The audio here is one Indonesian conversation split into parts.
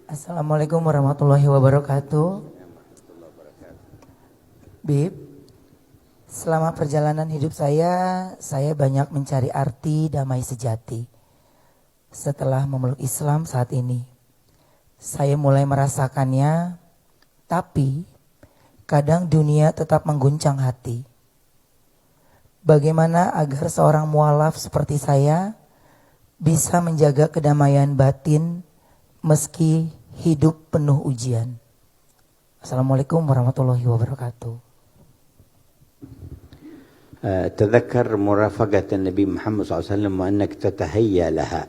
Assalamualaikum warahmatullahi wabarakatuh. Bib, selama perjalanan hidup saya banyak mencari arti damai sejati. Setelah memeluk Islam saat ini, saya mulai merasakannya, tapi kadang dunia tetap mengguncang hati. Bagaimana agar seorang mualaf seperti saya bisa menjaga kedamaian batin meski hidup penuh ujian? Assalamualaikum warahmatullahi wabarakatuh. تذكر مرافقة النبي محمد صلى الله عليه وسلم وأنك تتهيأ لها.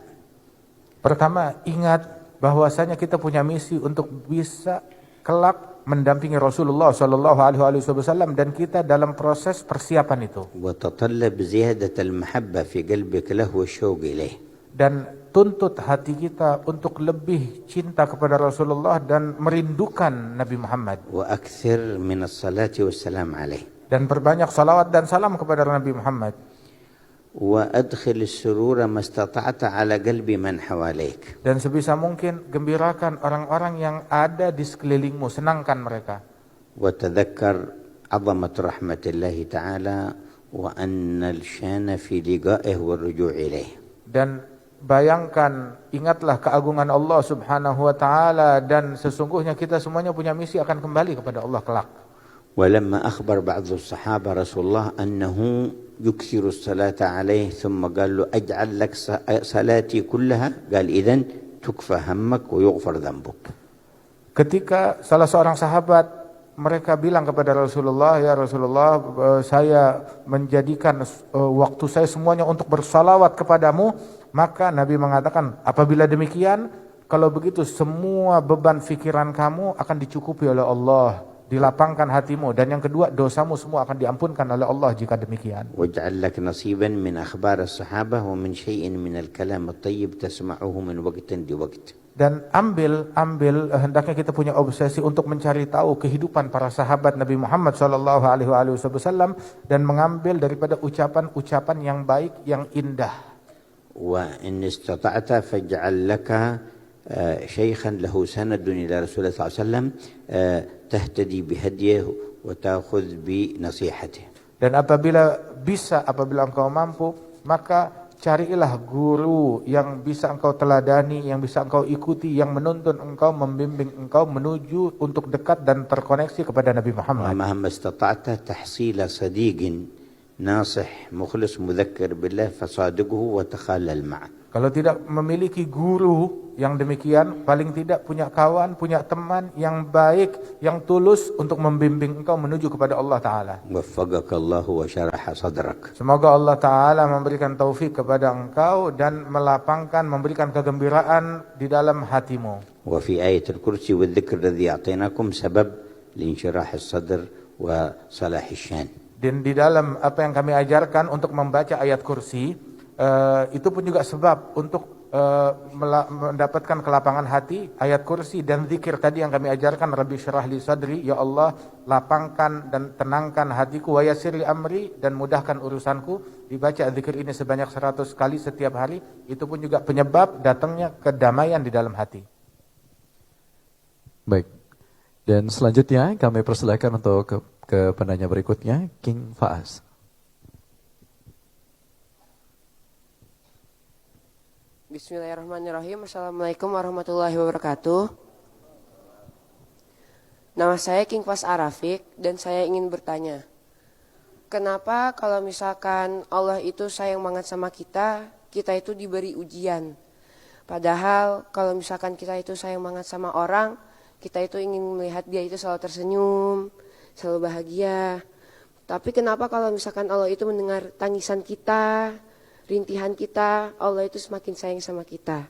Pertama, ingat bahwasanya kita punya misi untuk bisa kelak mendampingi Rasulullah Shallallahu Alaihi Wasallam dan kita dalam proses persiapan itu. وتطلب زيادة المحبة في قلبك له والشوق إليه. Dan tuntut hati kita untuk lebih cinta kepada Rasulullah dan merindukan Nabi Muhammad. وأكثر من الصلاة والسلام عليه. Dan perbanyak salawat dan salam kepada Nabi Muhammad. وأدخل السرور ما استطعت على قلب من حواليك. Dan sebisa mungkin gembirakan orang-orang yang ada di sekelilingmu, senangkan mereka. وتذكر عظمة رحمة الله تعالى وأن الشان في لقائه والرجوع إليه. Dan bayangkan, ingatlah keagungan Allah Subhanahu wa taala dan sesungguhnya kita semuanya punya misi akan kembali kepada Allah kelak. ولما أخبر بعض الصحابة رسول الله أنه يكثر الصلاة عليه ثم قال له أجعل لك صلاتي كلها قال إذن تكفى همك ويغفر ذنبك. Ketika salah seorang sahabat mereka bilang kepada Rasulullah, ya Rasulullah, saya menjadikan waktu saya semuanya untuk bersalawat kepadamu, maka Nabi mengatakan, apabila demikian, kalau begitu semua beban fikiran kamu akan dicukupi oleh Allah, dilapangkan hatimu, dan yang kedua dosamu semua akan diampunkan oleh Allah jika demikian. واجعل لك نصيبا من أخبار الصحابة ومن شيء من الكلام الطيب تسمعه من وقت لوقت. Dan ambil hendaknya kita punya obsesi untuk mencari tahu kehidupan para sahabat Nabi Muhammad Shallallahu Alaihi Wasallam dan mengambil daripada ucapan-ucapan yang baik, yang indah. وإن استطعت فاجعل لك شيخا له سند إلى رسول الله صلى الله عليه وسلم تهتدي بهديه وتأخذ بنصيحته. Dan apabila engkau mampu, maka carilah guru yang bisa engkau teladani, yang bisa engkau ikuti, yang menuntun engkau, membimbing engkau menuju untuk dekat dan terkoneksi kepada Nabi Muhammad. ومهما استطعت تحصيل صديق ناصح مخلص مذكر بالله فصادقه وتخلل معه. Kalau tidak memiliki guru yang demikian, paling tidak punya kawan, punya teman yang baik, yang tulus untuk membimbing engkau menuju kepada Allah Ta'ala. وفقك الله وشرح صدرك. Semoga Allah Ta'ala memberikan taufik kepada engkau dan melapangkan, memberikan kegembiraan di dalam hatimu. وفي آية الكرسي والذكر الذي أعطيناكم سبب لانشراح الصدر وصلاح الشان. Dan di dalam apa yang kami ajarkan untuk membaca ayat kursi, itu pun juga sebab untuk mendapatkan kelapangan hati. Ayat kursi dan zikir tadi yang kami ajarkan, Rabbi syrah li sadri, ya Allah lapangkan dan tenangkan hatiku, wa yassir li amri, dan mudahkan urusanku. Dibaca zikir ini sebanyak 100 kali setiap hari, itu pun juga penyebab datangnya kedamaian di dalam hati. Baik, dan selanjutnya kami persilakan untuk ke penanya berikutnya, King Faas. Bismillahirrahmanirrahim. Assalamualaikum warahmatullahi wabarakatuh. Nama saya King Fas Arafik dan saya ingin bertanya, kenapa kalau misalkan Allah itu sayang banget sama kita, kita itu diberi ujian? Padahal kalau misalkan kita itu sayang banget sama orang, kita itu ingin melihat dia itu selalu tersenyum, selalu bahagia. Tapi kenapa kalau misalkan Allah itu mendengar tangisan kita, rintihan kita, Allah itu semakin sayang sama kita.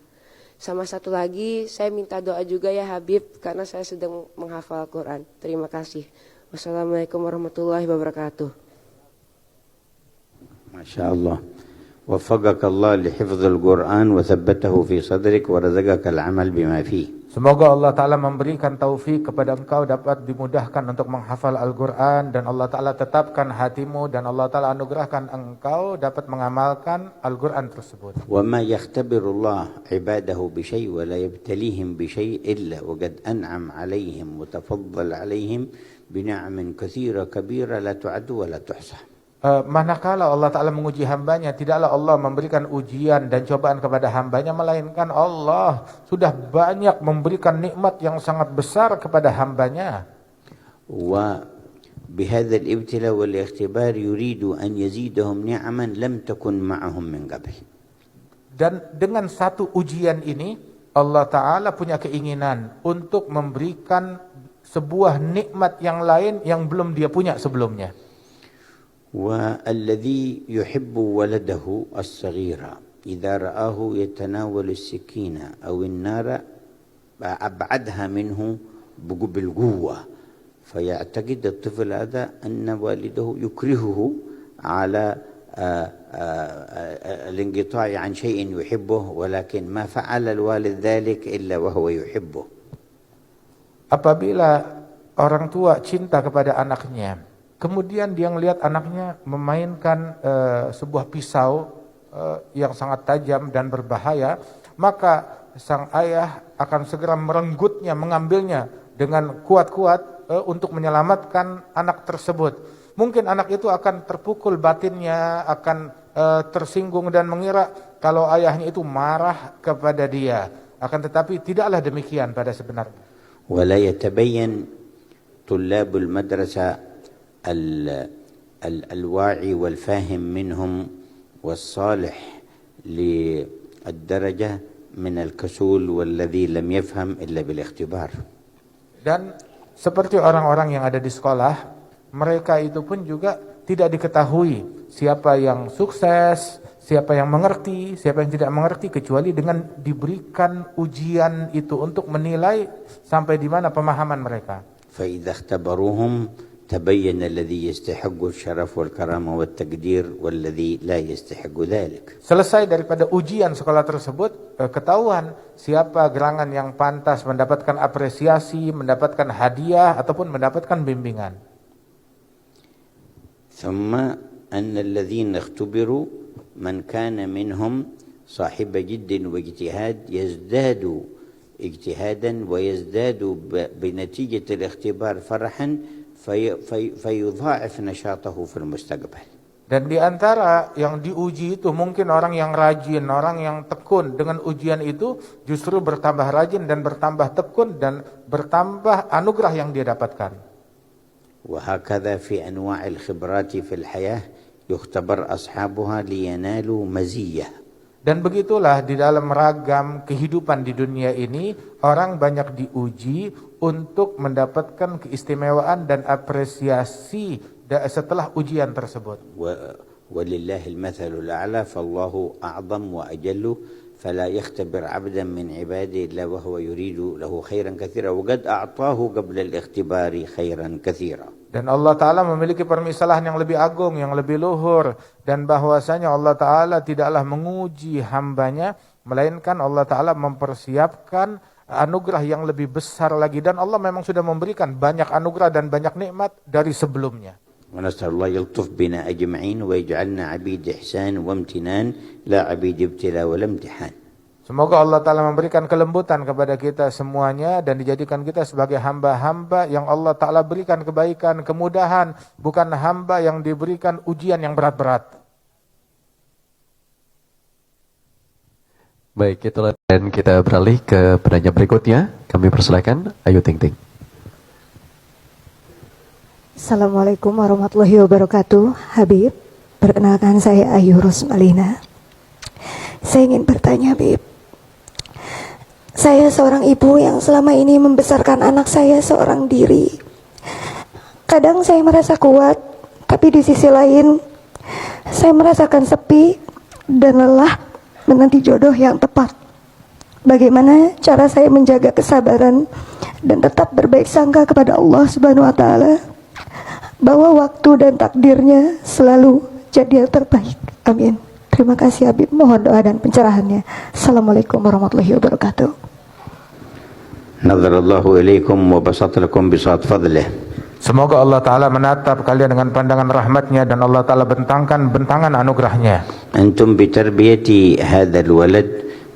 Sama satu lagi, saya minta doa juga ya Habib, karena saya sedang menghafal Al-Quran. Terima kasih. Wassalamualaikum warahmatullahi wabarakatuh. Masya Allah. وفقك الله لحفظ القرآن وثبته في صدرك ورزقك العمل بما فيه. Semoga Allah Ta'ala memberikan taufik kepada engkau dapat dimudahkan untuk menghafal Al-Quran, dan Allah Ta'ala tetapkan hatimu, dan Allah Ta'ala anugerahkan engkau dapat mengamalkan Al-Quran tersebut. وما يختبر الله عباده بشيء ولا يبتليهم بشيء إلا وقد أنعم عليهم وتفضل عليهم بنعم كثيرة كبيرة لا تعد ولا تحصى. Manakala Allah Ta'ala menguji hambanya, tidaklah Allah memberikan ujian dan cobaan kepada hambanya, melainkan Allah sudah banyak memberikan nikmat yang sangat besar kepada hambanya. وبهذا الابتلاء والاختبار يريد أن يزيدهم نعما لم تكن معهم من قبل. Dan dengan satu ujian ini, Allah Ta'ala punya keinginan untuk memberikan sebuah nikmat yang lain yang belum dia punya sebelumnya. والذي يحب ولده الصغير إذا رآه يتناول السكينة أو النار أبعدها منه بالقوة، فيعتقد الطفل هذا أن والده يكرهه على الانقطاع عن شيء يحبه، ولكن ما فعل الوالد ذلك إلا وهو يحبه. Apabila orang tua cinta kepada anaknya, kemudian dia melihat anaknya memainkan sebuah pisau yang sangat tajam dan berbahaya, maka sang ayah akan segera merenggutnya, mengambilnya dengan kuat-kuat untuk menyelamatkan anak tersebut. Mungkin anak itu akan terpukul batinnya, akan tersinggung dan mengira kalau ayahnya itu marah kepada dia. Akan tetapi tidaklah demikian pada sebenarnya. ولا يتبين طلاب المدرسة الواعي والفاهم منهم والصالح للدرجة من الكسول والذي لم يفهم إلا بالاختبار. Dan seperti orang-orang yang ada di sekolah, mereka itu pun juga tidak diketahui siapa yang sukses, siapa yang mengerti, siapa yang tidak mengerti, kecuali dengan diberikan ujian itu untuk menilai sampai di mana pemahaman mereka. فإذا اختبروهم تبين الذي يستحق الشرف والكرامة والتقدير والذي لا يستحق ذلك. Selesai daripada ujian sekolah tersebut, ketahuan siapa gerangan yang pantas mendapatkan apresiasi, mendapatkan hadiah ataupun mendapatkan bimbingan. ثم أن الذين اختبروا من كان منهم صاحب جد واجتهاد يزداد اجتهادا ويزداد بنتيجة الاختبار فرحا فيضاعف نشاطه في المستقبل. Dan di antara yang diuji itu mungkin orang yang rajin, orang yang tekun, dengan ujian itu justru bertambah rajin dan bertambah tekun dan bertambah anugerah yang dia dapatkan. وهكذا في أنواع الخبرات في الحياة يختبر أصحابها لينالوا مزية. Dan begitulah di dalam ragam kehidupan di dunia ini, orang banyak diuji untuk mendapatkan keistimewaan dan apresiasi setelah ujian tersebut. ولله المثل الأعلى فالله أعظم وأجل فلا يختبر عبدا من عباده إلا وهو يريد له خيرا كثيرا وقد أعطاه قبل الاختبار خيرا كثيرا. Dan Allah Ta'ala memiliki permisalan yang lebih agung, yang lebih luhur. Dan bahwasanya Allah Ta'ala tidaklah menguji hambanya, melainkan Allah Ta'ala mempersiapkan anugerah yang lebih besar lagi. Dan Allah memang sudah memberikan banyak anugerah dan banyak nikmat dari sebelumnya. ونسأل الله يلطف بنا أجمعين ويجعلنا عبيد إحسان وامتنان لا عبيد ابتلاء ولا امتحان. Semoga Allah Ta'ala memberikan kelembutan kepada kita semuanya dan dijadikan kita sebagai hamba-hamba yang Allah Ta'ala berikan kebaikan, kemudahan, bukan hamba yang diberikan ujian yang berat-berat. Baik, itulah, dan kita beralih ke penanya berikutnya. Kami persilakan Ayu Ting Ting. Assalamualaikum warahmatullahi wabarakatuh. Habib, perkenalkan saya Ayu Rosmalina. Saya ingin bertanya, Habib. Saya seorang ibu yang selama ini membesarkan anak saya seorang diri. Kadang saya merasa kuat, tapi di sisi lain saya merasakan sepi dan lelah menanti jodoh yang tepat. Bagaimana cara saya menjaga kesabaran dan tetap berbaik sangka kepada Allah Subhanahu wa taala bahwa waktu dan takdirnya selalu jadi yang terbaik. Amin. Terima kasih Habib, mohon doa dan pencerahannya. Assalamualaikum warahmatullahi wabarakatuh. نظر الله إليكم وبسط لكم بساط فضله. Semoga Allah Ta'ala menatap kalian dengan pandangan rahmatnya dan Allah Ta'ala bentangkan bentangan anugerahnya. أنتم بتربية هذا الولد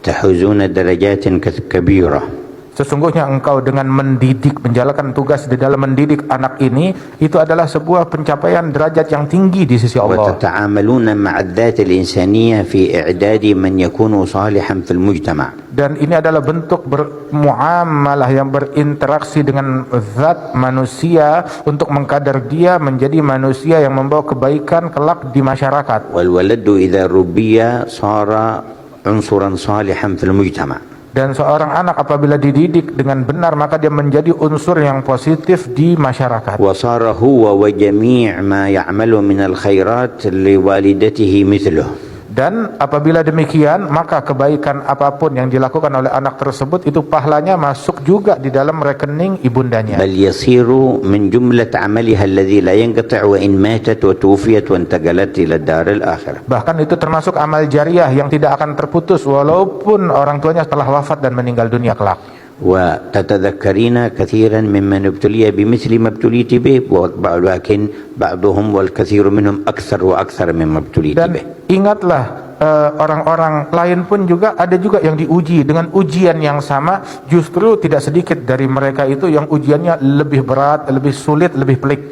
تحوزون درجات كبيرة. Sesungguhnya engkau dengan mendidik, menjalankan tugas di dalam mendidik anak ini, itu adalah sebuah pencapaian derajat yang tinggi di sisi Allah. وتتعاملون مع الذات الإنسانية في إعداد من يكون صالحا في المجتمع. Dan ini adalah bentuk bermuamalah yang berinteraksi dengan zat manusia untuk mengkadar dia menjadi manusia yang membawa kebaikan kelak di masyarakat. والولد إذا ربي صار عنصرا صالحا في المجتمع. Dan seorang anak apabila dididik dengan benar maka dia menjadi unsur yang positif di masyarakat. وصار هو وجميع ما يعمل من الخيرات لوالدته مثله. Dan apabila demikian maka kebaikan apapun yang dilakukan oleh anak tersebut itu pahalanya masuk juga di dalam rekening ibundanya. بل يصير من جملة عملها الذي لا ينقطع وإن ماتت وتوفيت وانتقلت إلى الدار الآخرة. Bahkan itu termasuk amal jariah yang tidak akan terputus walaupun orang tuanya telah wafat dan meninggal dunia kelak. وتتذكرين كثيرا ممن ابتلي بمثل ما ابتليت به ولكن بعضهم والكثير منهم أكثر وأكثر مما ابتليت Dan به. ingatlah orang-orang lain pun juga ada juga yang diuji dengan ujian yang sama, justru tidak sedikit dari mereka itu yang ujiannya lebih berat, lebih sulit, lebih pelik.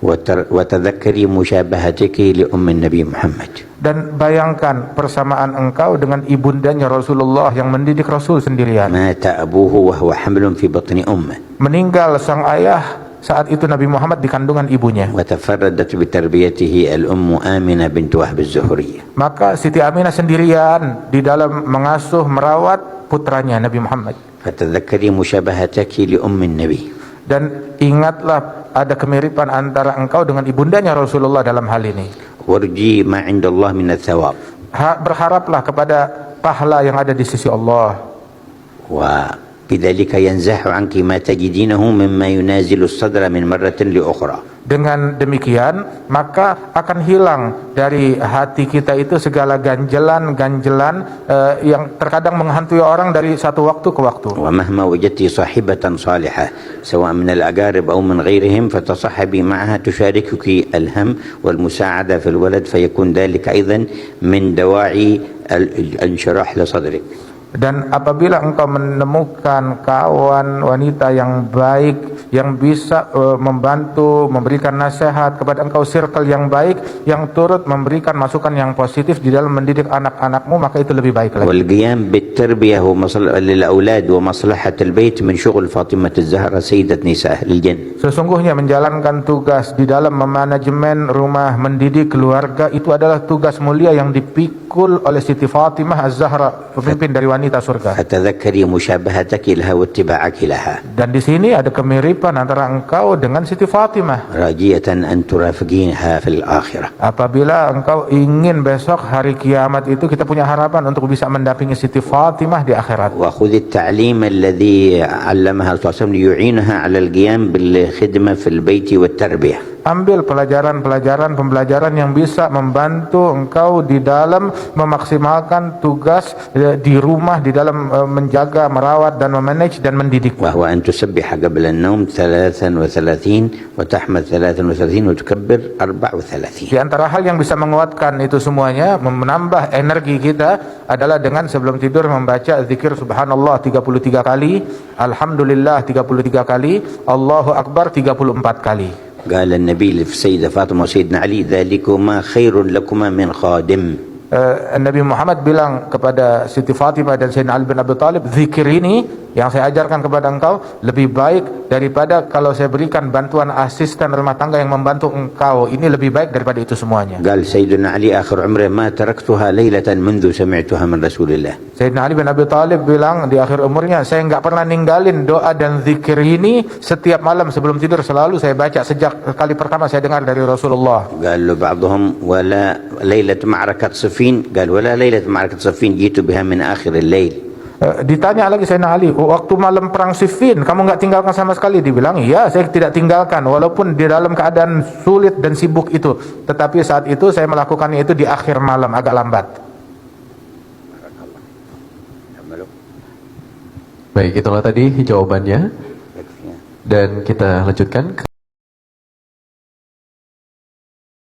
وتذكري مشابهتك لأم النبي محمد. Dan bayangkan persamaan engkau dengan ibundanya Rasulullah yang mendidik Rasul sendirian. مات أبوه وهو حمل في بطن أمه. Meninggal sang ayah saat itu Nabi Muhammad di kandungan ibunya. وتفردت بتربيته الأم آمنة بنت وهب الزهرية. Maka Siti Aminah sendirian di dalam mengasuh merawat putranya Nabi Muhammad. فتذكري مشابهتك لأم النبي. Dan ingatlah ada kemiripan antara engkau dengan ibundanya Rasulullah dalam hal ini. وارجي ما عند الله من الثواب. Berharaplah kepada pahala yang ada di sisi Allah. وبذلك ينزح عنك ما تجدينه مما ينازل الصدر من مرة لأخرى. Dengan demikian maka akan hilang dari hati kita itu segala ganjelan-ganjelan yang terkadang menghantui orang dari satu waktu ke waktu. ومهما وجدت صاحبة صالحة سواء من الأقارب أو من غيرهم فتصحبي معها تشاركك الهم والمساعدة في الولد فيكون ذلك أيضا من دواعي الانشراح لصدرك. Dan apabila engkau menemukan kawan wanita yang baik, yang bisa membantu, memberikan nasihat kepada engkau, circle yang baik, yang turut memberikan masukan yang positif di dalam mendidik anak-anakmu, maka itu lebih baik lagi. والقيام بالتربية للأولاد ومصلحة البيت من شغل فاطمة الزهراء سيدة نساء أهل الجنة. Sesungguhnya menjalankan tugas di dalam memanajemen rumah, mendidik keluarga, itu adalah tugas mulia yang dipikul oleh Siti Fatimah Az-Zahra, pemimpin dari wanita surga. فتذكري مشابهتك لها واتباعك لها. Dan di sini ada kemiripan antara engkau dengan Siti Fatimah. راجية أن ترافقينها في الآخرة. Apabila engkau ingin besok hari kiamat itu kita punya harapan untuk bisa mendampingi Siti Fatimah di akhirat. وخذ التعليم الذي علمها الرسول صلى الله عليه وسلم ليعينها على القيام بالخدمة في البيت والتربية. Ambil pembelajaran yang bisa membantu engkau di dalam memaksimalkan tugas di rumah, di dalam menjaga, merawat dan memanage dan mendidik. وهو أن تسبح قبل النوم 33 وتحمد 33 وتكبر 34. Di antara hal yang bisa menguatkan itu semuanya, menambah energi kita adalah dengan sebelum tidur membaca zikir subhanallah 33 kali, alhamdulillah 33 kali, Allahu Akbar 34 kali. قال النبي للسيدة فاطمة وسيدنا علي ذلكما خير لكما من خادم. Nabi Muhammad bilang kepada Siti Fatimah dan Sayyidina Ali bin Abi Thalib, zikir ini yang saya ajarkan kepada engkau lebih baik daripada kalau saya berikan bantuan asisten rumah tangga yang membantu engkau. Ini lebih baik daripada itu semuanya. قال سيدنا علي آخر عمره ما تركتها ليلة منذ سمعتها من رسول الله. Sayyidina Ali bin Abi Thalib bilang di akhir umurnya, saya enggak pernah ninggalin doa dan zikir ini setiap malam sebelum tidur, selalu saya baca sejak kali pertama saya dengar dari Rasulullah. قال له بعضهم ولا ليلة معركة صفين قال ولا ليلة معركة صفين جئت بها من آخر الليل. Ditanya lagi Sayyidina Ali, waktu malam perang Siffin kamu nggak tinggalkan sama sekali? Dibilang, iya saya tidak tinggalkan walaupun di dalam keadaan sulit dan sibuk itu, tetapi saat itu saya melakukannya itu di akhir malam agak lambat. Baik, itulah tadi jawabannya. Dan kita lanjutkan.